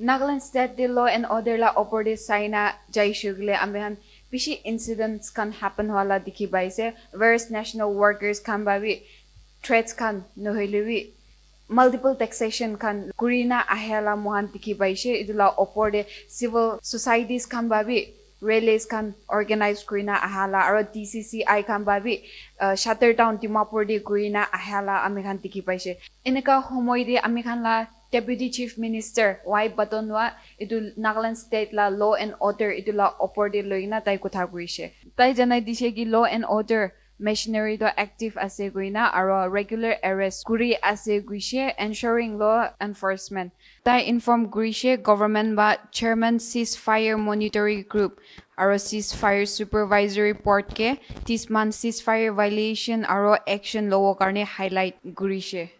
Nagaland state the law and order la oporde saina jai shugle ambehan pishi incidents can happen wala dikhi baise various national workers kan babi threats kan nohilewi multiple taxation kan kurina ahela mohan dikhi baise idula oporde civil societies kan babi rallies kan organize kurina ahala aro DCCI kan babi shutter down Dimapur de kurina ahala amikhan dikhi baise eneka homoi de amikhan la Deputy Chief Minister Y Batonwa idu Nagaland State la law and order idu la oporde loina tai kotha guise tai janai dise ki law and order machinery do active ase guina aro regular arrest kuri ase guise ensuring law enforcement tai inform guise government ba chairman ceasefire monitoring group aro ceasefire supervisory board ke this month ceasefire violation aro action law karne highlight gurise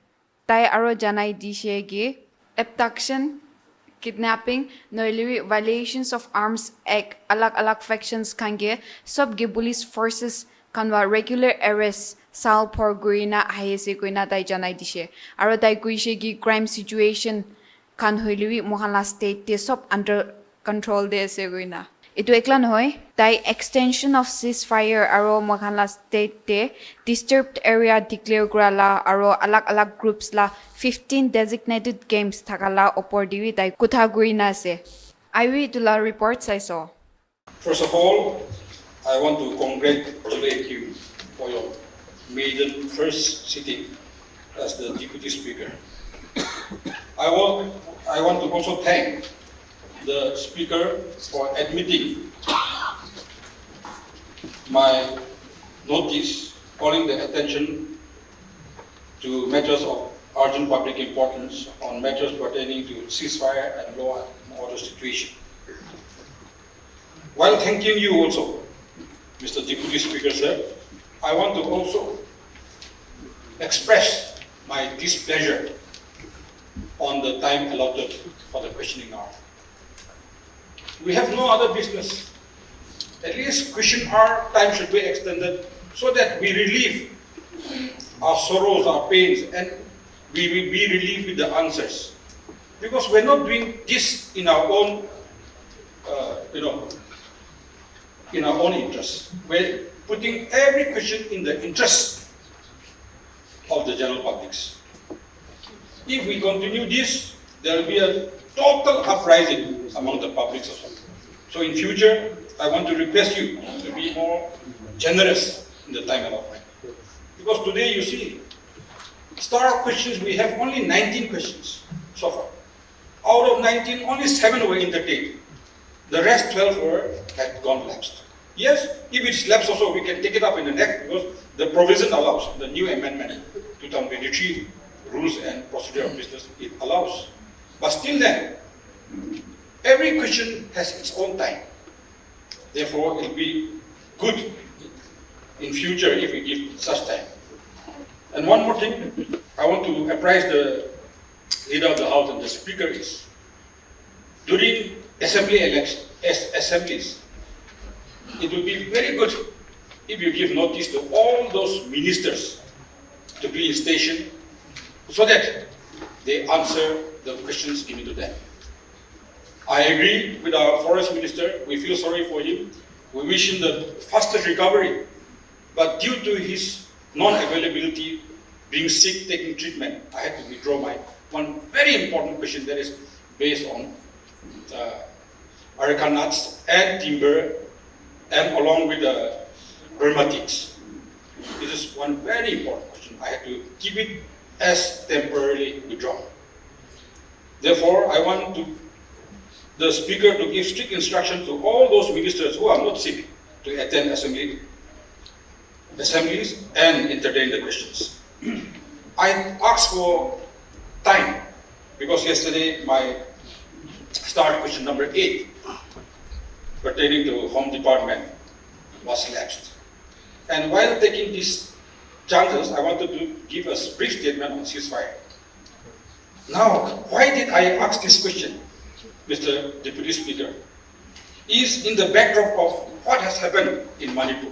tai aro janai dise ki abduction, kidnapping, noiliri violations of arms act, alak factions kange, sub ge police forces kanwa regular arrests sal por guina ahese guina tai janai dishe. Aro tai guishe gi crime situation kan hoiliri mohala state te sub under control de se guina. Itu eklan hoy tai extension of ceasefire aro mohala state te disturbed area declare grala aro alak groups la 15 designated games thakala opor diwi tai kutha guina se I to la reports I saw. First of all, I want to congratulate you for your maiden first sitting as the Deputy Speaker. I want to also thank the Speaker for admitting my notice calling the attention to matters of urgent public importance on matters pertaining to ceasefire and law and order situation. While thanking you also, Mr. Deputy Speaker sir, I want to also express my displeasure on the time allotted for the questioning hour. We have no other business. At least question hour time should be extended so that we relieve our sorrows, our pains, and we will be relieved with the answers. Because we're not doing this in our own, in our own interest. We're putting every question in the interest of the general publics. If we continue this, there will be a total uprising among the publics as well. So in future, I want to request you to be more generous in the time allotment. Because today you see, star questions, we have only 19 questions so far. Out of 19, only 7 were entertained. The rest 12 had gone lapsed. Yes, if it's lapsed also, we can take it up in the next because the provision allows, the new amendment 2023 rules and procedure of business, it allows. But still then, every question has its own time. Therefore, it will be good in future if we give such time. And one more thing, I want to apprise the leader of the House and the Speaker is, during assemblies, it will be very good if you give notice to all those ministers to be in station so that they answer the questions given to them. I agree with our Forest Minister. We feel sorry for him. We wish him the fastest recovery. But due to his non-availability, being sick, taking treatment, I had to withdraw my one very important question that is based on areca nuts and timber and along with the dermatics. This is one very important question. I had to keep it as temporarily withdrawn. Therefore, I want the Speaker to give strict instruction to all those ministers who are not sick to attend assemblies and entertain the questions. I asked for time because yesterday my start question number 8 pertaining to Home Department was lapsed. And while taking these chances, I wanted to give a brief statement on ceasefire. Now, why did I ask this question, Mr. Deputy Speaker? Is in the backdrop of what has happened in Manipur.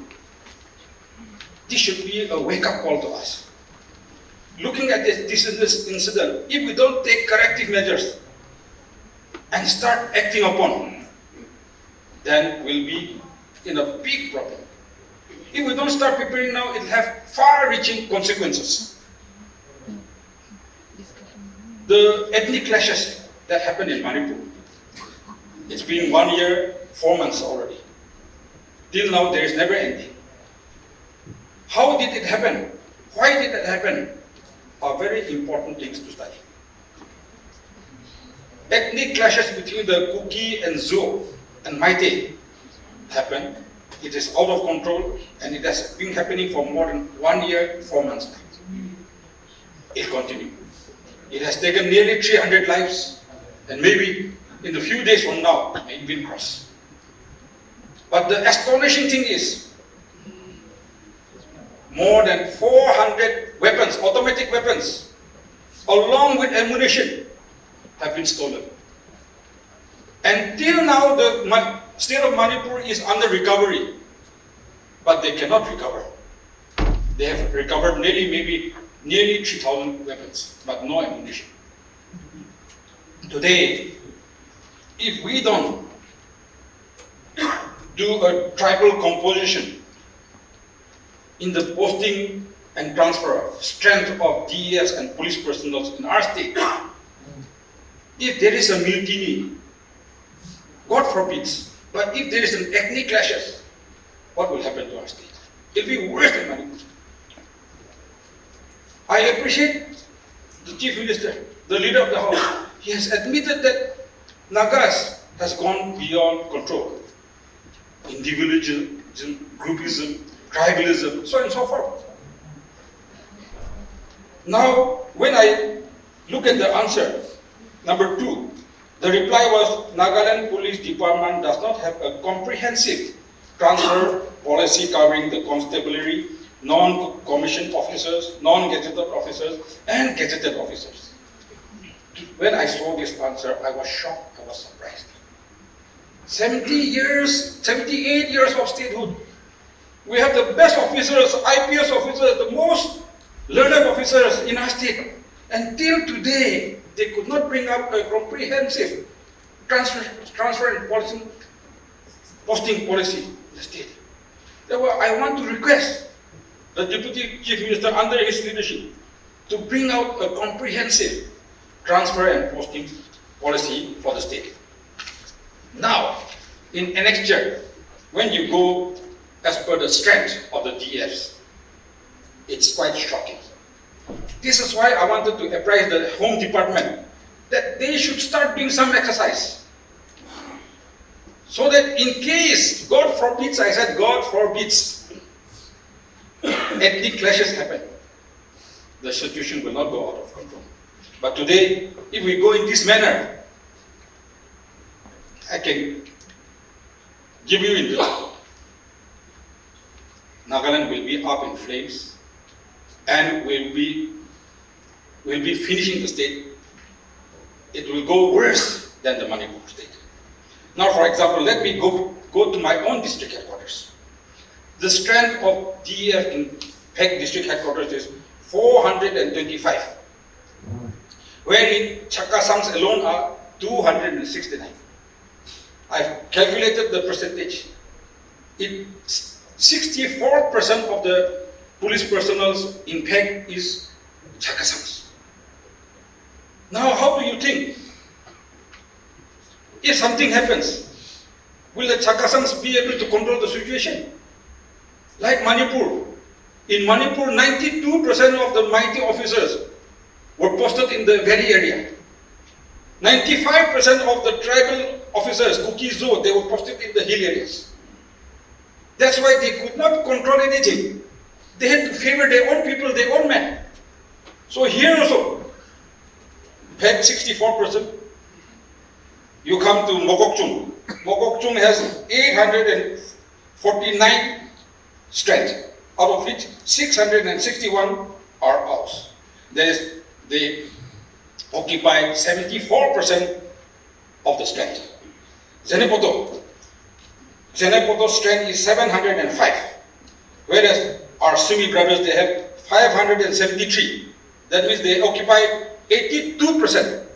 This should be a wake-up call to us. Looking at this incident, if we don't take corrective measures, and start acting upon, then we'll be in a big problem. If we don't start preparing now, it will have far-reaching consequences. The ethnic clashes that happened in Manipur, it's been 1 year, 4 months already. Till now, there is never ending. How did it happen? Why did it happen? Are very important things to study. Ethnic clashes between the Kuki and Zo and Meitei happened. It is out of control, and it has been happening for more than 1 year, 4 months now. It continues. It has taken nearly 300 lives, and maybe in a few days from now, it will cross. But the astonishing thing is, more than 400 weapons, automatic weapons, along with ammunition, have been stolen. Until now, the state of Manipur is under recovery, but they cannot recover. They have recovered nearly 3,000 weapons, but no ammunition. Today, if we don't do a tribal composition in the posting and transfer of strength of DES and police personnel in our state, if there is a mutiny, God forbids, but if there is an ethnic clashes, what will happen to our state? It will be worse than Manipur. I appreciate the Chief Minister, the leader of the House. He has admitted that Nagas has gone beyond control. Individualism, groupism, tribalism, so on and so forth. Now, when I look at the answer, number 2, the reply was Nagaland Police Department does not have a comprehensive transfer policy covering the constabulary, non-commissioned officers, non-gazetted officers, and gazetted officers. When I saw this answer, I was shocked, I was surprised. 78 years of statehood. We have the best officers, IPS officers, the most learned officers in our state. Until today, they could not bring up a comprehensive transfer and policy, posting policy in the state. Therefore, I want to request the Deputy Chief Minister under his leadership to bring out a comprehensive transfer and posting policy for the state. Now, in annexure, when you go as per the strength of the DFs, it's quite shocking. This is why I wanted to apprise the Home Department that they should start doing some exercise. So that in case, God forbids, I said God forbids, ethnic clashes happen, the situation will not go out of control. But today, if we go in this manner, I can give you in the Nagaland will be up in flames and will be finishing the state. It will go worse than the Manipur state. Now, for example, let me go to my own district headquarters. The strength of DEF in PEC district headquarters is 425, wherein Chakasangs alone are 269. I've calculated the percentage. 64% of the police personnel in PEC is Chakasangs. Now, how do you think? If something happens, will the Chakasangs be able to control the situation? Like Manipur. In Manipur, 92% of the mighty officers were posted in the valley area. 95% of the tribal officers, Kuki-Zo, they were posted in the hill areas. That's why they could not control anything. They had to favor their own people, their own men. So here also, PEC 64%. You come to Mokokchung. Mokokchung has 849 strength, out of which 661 are ours. They occupy 74% of the strength. Zenepoto strength is 705, whereas our Sumi brothers, they have 573. That means they occupy 82%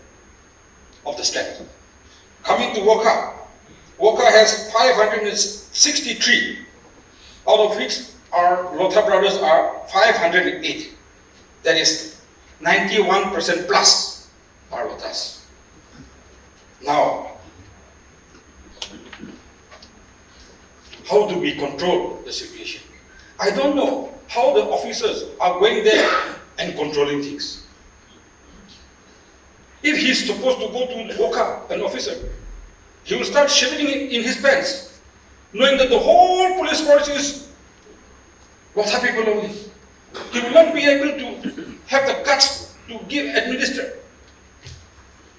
of the strength. Coming to Woka, Woka has 563, out of which our Lotha brothers are 508. That is 91% plus are Lothas. Now, how do we control the situation? I don't know how the officers are going there and controlling things. If he's supposed to go to Woka, an officer, he will start shivering in his pants, knowing that the whole police force is Lotha people only. He will not be able to have the guts to administer.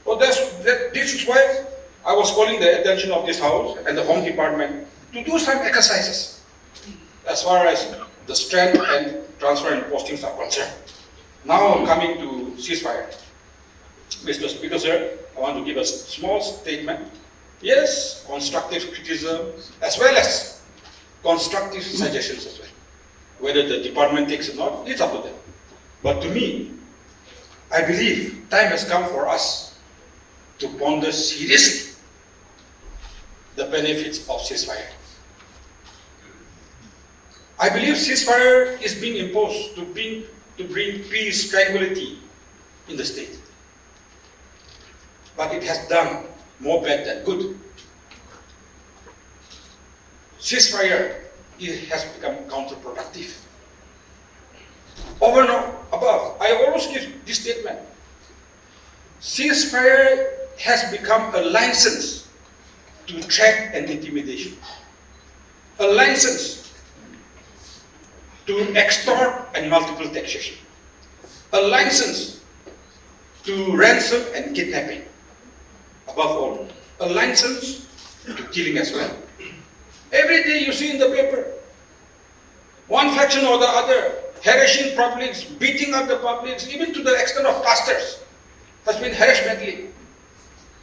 So this is why I was calling the attention of this house and the Home Department to do some exercises as far as the strength and transfer and postings are concerned. Now coming to ceasefire. Mr. Speaker, sir, I want to give a small statement. Yes, constructive criticism as well as constructive suggestions as well. Whether the department takes it or not, it's up to them. But to me, I believe time has come for us to ponder seriously the benefits of ceasefire. I believe ceasefire is being imposed to bring peace, tranquility in the state. But it has done more bad than good. Ceasefire has become counterproductive. Over and above, I always give this statement. Ceasefire has become a license to threat and intimidation. A license to extort and multiple taxation. A license to ransom and kidnapping. Above all, a license to killing as well. Every day you see in the paper, one faction or the other harassing publics, beating up the publics, even to the extent of pastors, has been harassed badly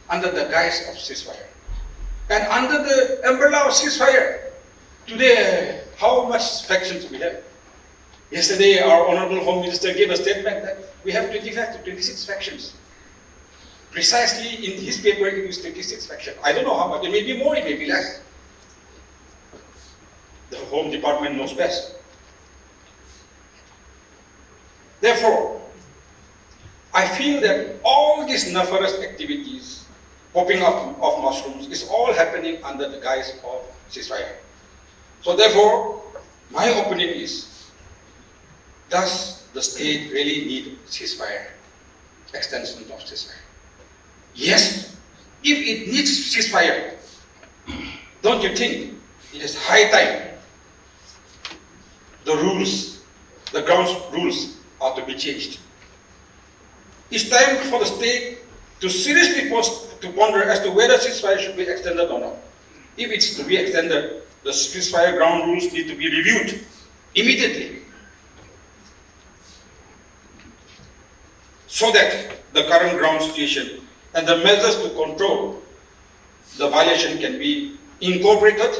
under the guise of ceasefire. And under the umbrella of ceasefire, today, how much factions we have? Yesterday, our Honorable Home Minister gave a statement that we have 25 to 26 factions. Precisely in his paper, it was 26 factions. I don't know how much. It may be more, it may be less. The Home Department knows best. Therefore, I feel that all these nefarious activities, popping up of mushrooms, is all happening under the guise of ceasefire. So therefore, my opinion is, does the state really need ceasefire? Extension of ceasefire? Yes, if it needs ceasefire, don't you think it is high time the rules, the ground rules are to be changed? It's time for the state to seriously ponder as to whether ceasefire should be extended or not. If it's to be extended, the ceasefire ground rules need to be reviewed immediately, so that the current ground situation and the measures to control the violation can be incorporated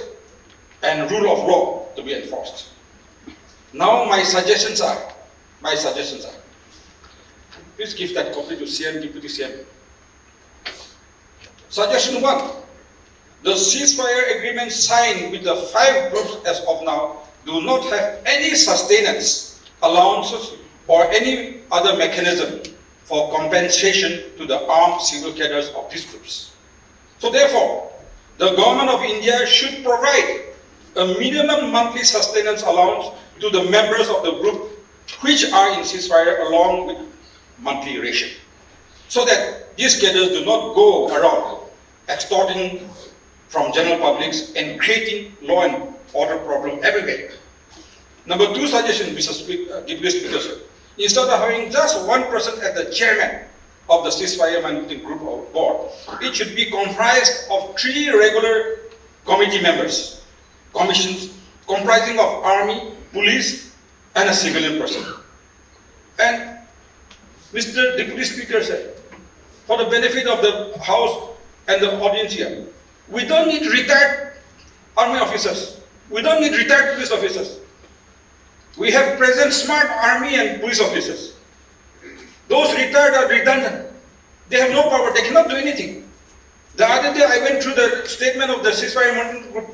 and rule of law to be enforced. Now my suggestions are, please give that copy to CM, Deputy CM. Suggestion 1, the ceasefire agreement signed with the 5 groups as of now do not have any sustenance, allowances, or any other mechanism for compensation to the armed civil cadres of these groups. So therefore, the government of India should provide a minimum monthly sustenance allowance to the members of the group which are in ceasefire along with monthly ration, so that these cadres do not go around extorting from general publics and creating law and order problem everywhere. Number 2 suggestion, Mr. Deputy Speaker, sir. Instead of having just one person as the chairman of the ceasefire management group or board, it should be comprised of 3 regular committee members, commissions comprising of army, police, and a civilian person. And Mr. Deputy Speaker said, for the benefit of the House and the audience here, we don't need retired army officers. We don't need retired police officers. We have present smart army and police officers. Those retired are redundant. They have no power. They cannot do anything. The other day I went through the statement of the ceasefire monitoring group.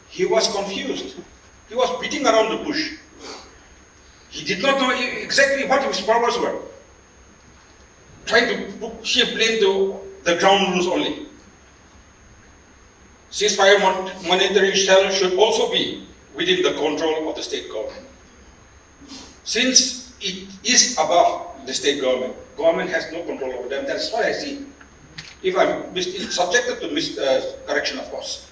He was confused. He was beating around the bush. He did not know exactly what his powers were. Trying to shift blame to the ground rules only. Ceasefire monitoring cell should also be within the control of the state government. Since it is above the state government, government has no control over them. That's what I see. If I'm subjected to correction, of course.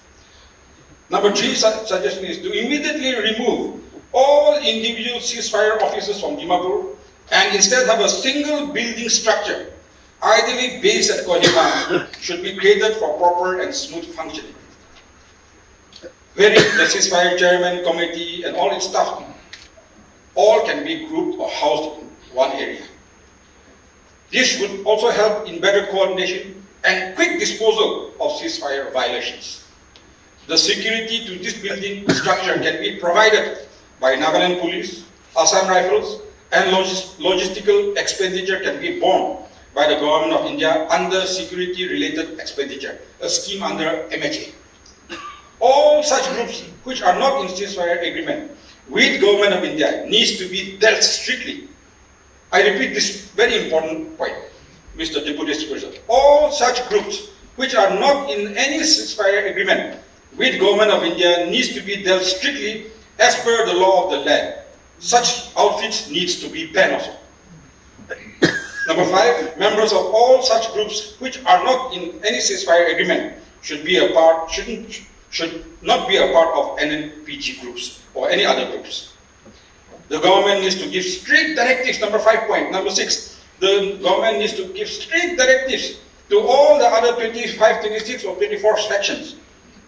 Number 3 suggestion is to immediately remove all individual ceasefire officers from Dimapur and instead have a single building structure, ideally based at Kohima, should be created for proper and smooth functioning. Wherein the ceasefire chairman, committee, and all its staff, all can be grouped or housed in one area. This would also help in better coordination and quick disposal of ceasefire violations. The security to this building structure can be provided by Nagaland Police, Assam Rifles, and logistical expenditure can be borne by the Government of India under security-related expenditure, a scheme under MHA. All such groups which are not in ceasefire agreement with Government of India needs to be dealt strictly. I repeat this very important point, Mr. Deputy Speaker. All such groups which are not in any ceasefire agreement with Government of India needs to be dealt strictly as per the law of the land. Such outfits needs to be banned also. Number 5, members of all such groups which are not in any ceasefire agreement should not be a part of NNPG groups or any other groups. The government needs to give strict directives, number 5 point. Number 6, the government needs to give strict directives to all the other 25, 26 or 24 sections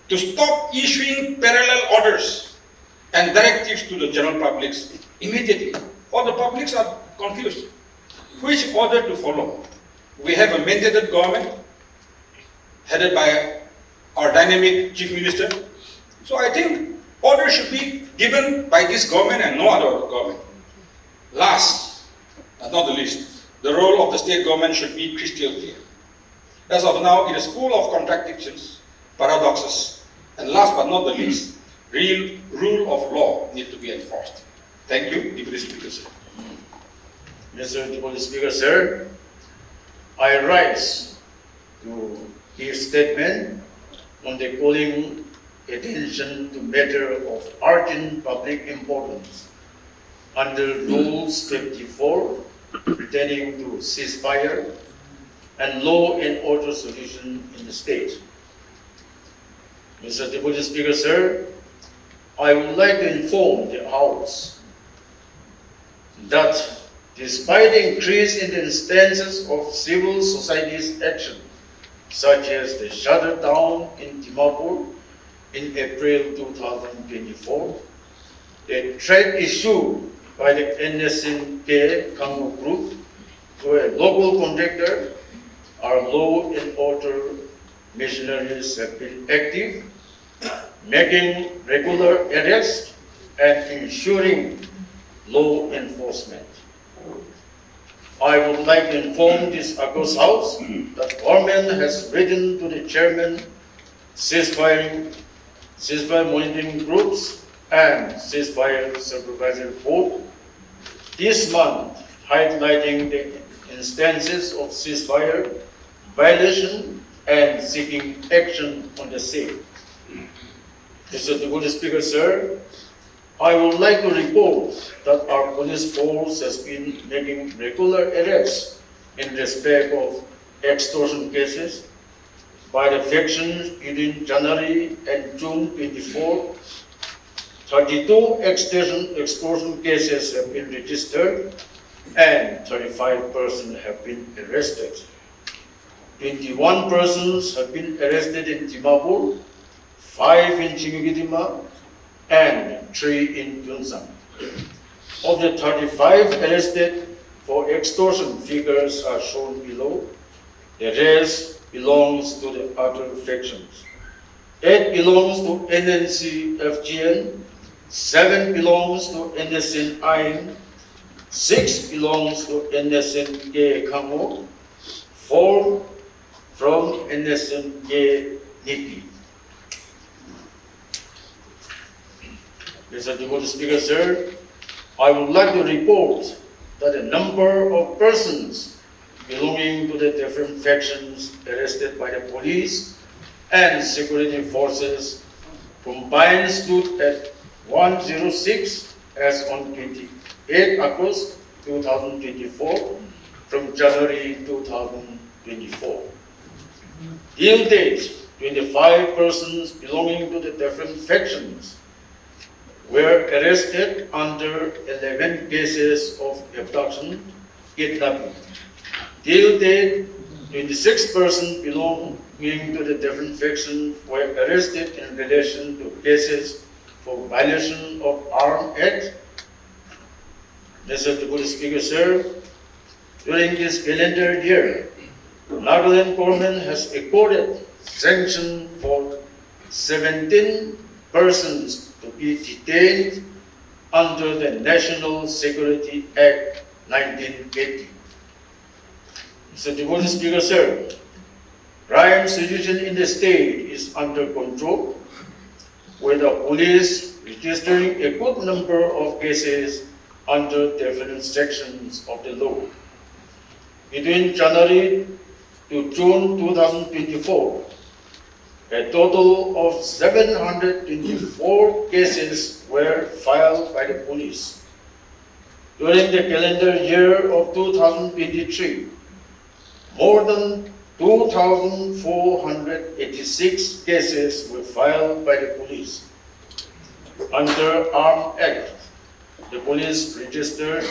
to stop issuing parallel orders and directives to the general public immediately. Or the publics are confused. Which order to follow? We have a mandated government headed by our dynamic chief minister. So I think order should be given by this government and no other government. Last, but not the least, the role of the state government should be crystal clear. As of now, it is full of contradictions, paradoxes, and last but not the least, real rule of law need to be enforced. Thank you, Deputy Speaker, sir. Mr. Deputy Speaker, sir, I rise to give statement on the calling attention to matter of urgent public importance under Rules 54 pertaining to ceasefire and law and order solution in the state. Mr. Deputy Speaker, sir, I would like to inform the House that despite the increase in the instances of civil society's action, such as the shutdown in Dimapur in April 2024, the threat issued by the NSNK Congo group to a local contractor, our law and order missionaries have been active, making regular arrests and ensuring law enforcement. I would like to inform this August House that government has written to the chairman, ceasefire monitoring groups and ceasefire supervisory board this month, highlighting the instances of ceasefire violation and seeking action on the same. Mr. Deputy Speaker, sir, I would like to report that our police force has been making regular arrests in respect of extortion cases by the factions between January and June 24. 32 extortion cases have been registered and 35 persons have been arrested. 21 persons have been arrested in Dimapur, 5 in Chimigidima, and 3 in Yunsang. Of the 35 arrested for extortion, figures are shown below. The rest belongs to the other factions. 8 belongs to NNC FGN, 7 belongs to NSN IN, 6 belongs to NSN K Kango, 4 from NSNK Niki. Mr. Deputy Speaker, sir, I would like to report that a number of persons belonging to the different factions arrested by the police and security forces combined stood at 106 as on 28 August 2024 from January 2024. Till date, 25 persons belonging to the different factions were arrested under 11 cases of abduction, kidnapping. Till date, 26 persons belonging to the different factions were arrested in relation to cases for violation of Arms Act. Mr. Deputy Speaker, sir, during this calendar year, Nagaland government has accorded sanction for 17 persons to be detained under the National Security Act 1980. Mr. Deputy Speaker, sir, crime situation in the state is under control, with the police registering a good number of cases under different sections of the law. Between January to June 2024, a total of 724 cases were filed by the police. During the calendar year of 2023, more than 2,486 cases were filed by the police. Under Arms Act, the police registered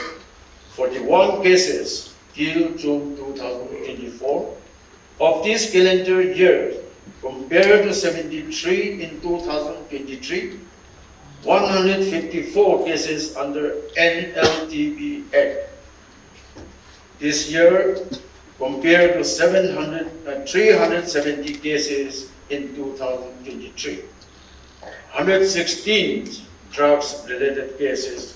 41 cases till June 2024 of this calendar year, compared to 73 in 2023, 154 cases under NLTB Act. This year, compared to 370 cases in 2023, 116 drugs-related cases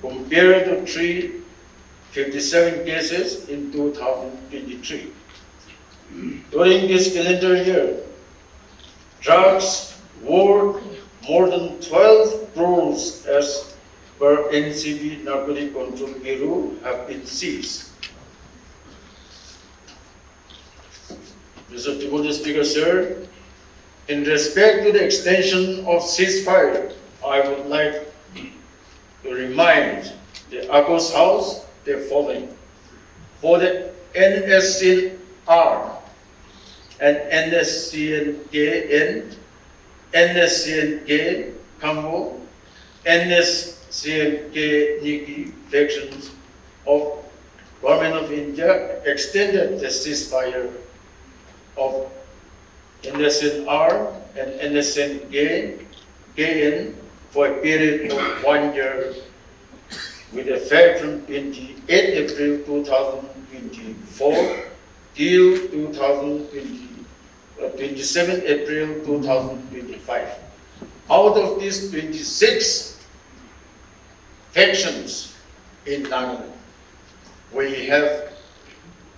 compared to 357 cases in 2023. During this calendar year, drugs worth more than 12 crores as per NCB Narcotic Control Bureau have been seized. Mr. Deputy Speaker, sir, in respect to the extension of ceasefire, I would like to remind the August House the following. For the NSCNR and NSCNK, NSCNK Kambo, NSCNK Niki factions of Government of India extended the ceasefire of NSNR and NSNK KN for a period of 1 year with effect from 28 April 2024 till 27 April 2025. Out of these 26 factions in Nagaland, we have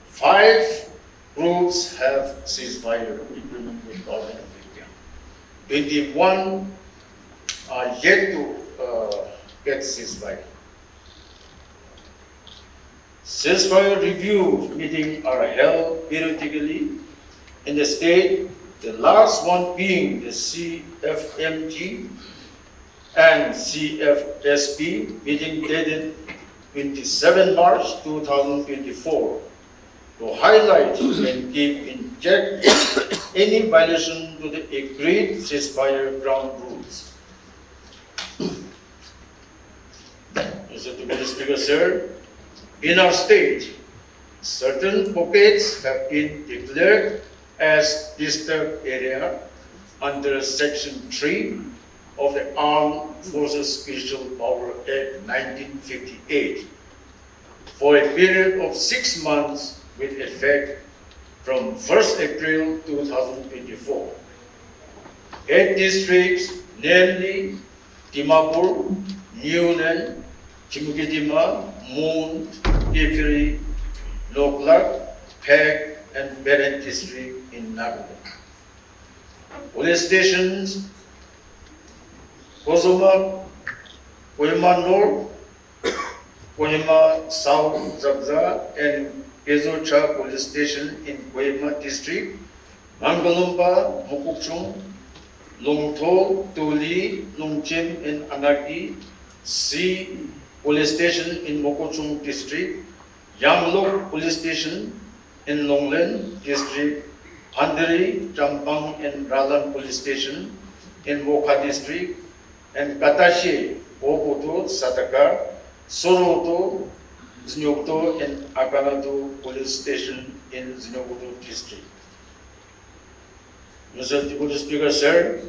5 groups have ceasefire agreement with Government of India. 21 are yet to get ceasefire. Ceasefire review meetings are held periodically in the state, the last one being the CFMG and CFSP meeting dated 27 March 2024 to highlight and give in check any violation to the agreed ceasefire ground rules. Mr. Deputy Speaker, sir, in our state, certain pockets have been declared as disturbed area under Section 3 of the Armed Forces Special Power Act 1958 for a period of 6 months with effect from 1st April 2024. 8 districts, namely Dimapur, Newland, Chimukidima, Moon, Kifiri, Loklak, Peg, and Beren district in Nagaland. Police stations, Kozoma, Kohima North, Kohima South Zabza, and Kezocha Police Station in Kohima district, Mangalumpa, Mukukchung, Longtho, Tuli, Longchim, and Anaki, C Police Station in Mokokchung district, Yanglok Police Station in Longlen district, Handari, Champang, and Ralan Police Station in Mokha district, and Katashi, Okoto, Sataka, Soroto, Znyokoto, and Akanato Police Station in Znyokoto district. Mr. Deputy Speaker, sir,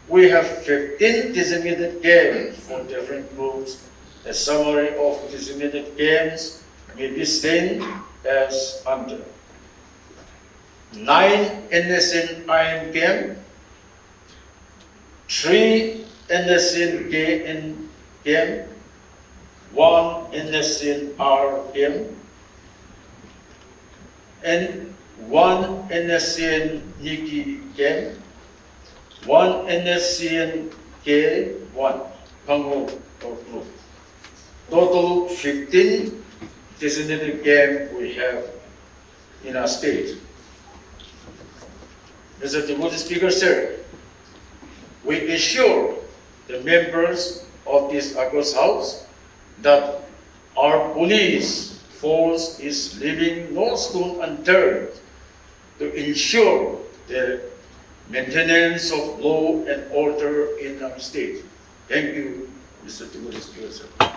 we have 15 designated camps for different groups. A summary of designated camps may be seen as under. 9 NSN IM camp, 3 NSN KN camp, 1 NSN R camp, and 1 NSN Niki camp, 1 NSN K1 Congo group. Total 15 designated camp we have in our state. Mr. Deputy Speaker, sir, we assure the members of this August House that our police force is leaving no stone unturned to ensure the maintenance of law and order in our state. Thank you, Mr. Deputy Speaker, sir.